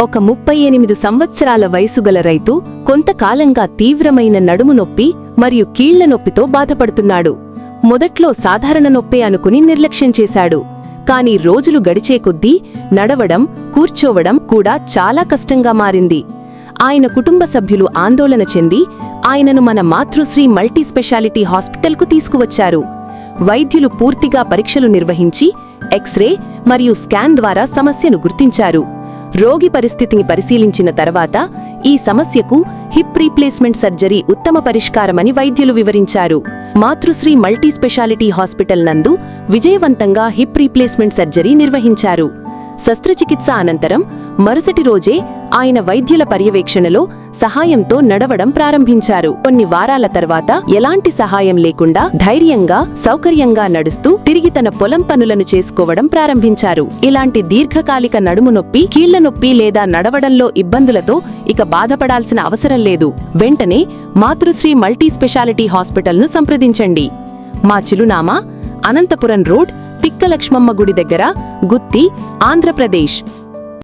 ఒక 38 సంవత్సరాల వయసుగల రైతు కొంతకాలంగా తీవ్రమైన నడుము నొప్పి మరియు కీళ్ల నొప్పితో బాధపడుతున్నాడు. మొదట్లో సాధారణ నొప్పే అనుకుని నిర్లక్ష్యం చేశాడు. కాని రోజులు గడిచే కొద్దీ నడవడం, కూర్చోవడం కూడా చాలా కష్టంగా మారింది. ఆయన కుటుంబ సభ్యులు ఆందోళన చెంది ఆయనను మన మాతృశ్రీ మల్టీ స్పెషాలిటీ హాస్పిటల్కు తీసుకువచ్చారు. వైద్యులు పూర్తిగా పరీక్షలు నిర్వహించి ఎక్స్రే మరియు స్కాన్ ద్వారా సమస్యను గుర్తించారు. రోగి పరిస్థితిని పరిశీలించిన తర్వాత ఈ సమస్యకు హిప్ రీప్లేస్మెంట్ సర్జరీ ఉత్తమ పరిష్కారమని వైద్యులు వివరించారు. మాతృశ్రీ మల్టీ స్పెషాలిటీ హాస్పిటల్ నందు విజయవంతంగా హిప్ రీప్లేస్మెంట్ సర్జరీ నిర్వహించారు. శస్త్రచికిత్స అనంతరం మరుసటి రోజే ఆయన వైద్యుల పర్యవేక్షణలో సహాయంతో నడవడం ప్రారంభించారు. కొన్ని వారాల తర్వాత ఎలాంటి సహాయం లేకుండా ధైర్యంగా, సౌకర్యంగా నడుస్తూ తిరిగి తన పొలం పనులను చేసుకోవడం ప్రారంభించారు. ఇలాంటి దీర్ఘకాలిక నడుము నొప్పి, కీళ్ల నొప్పి లేదా నడవడంలో ఇబ్బందులతో ఇక బాధపడాల్సిన అవసరం లేదు. వెంటనే మాతృశ్రీ మల్టీ స్పెషాలిటీ హాస్పిటల్ను సంప్రదించండి. మా చిరునామా అనంతపురం రోడ్, తిక్కలక్ష్మమ్మ గుడి దగ్గర, గుత్తి, ఆంధ్రప్రదేశ్.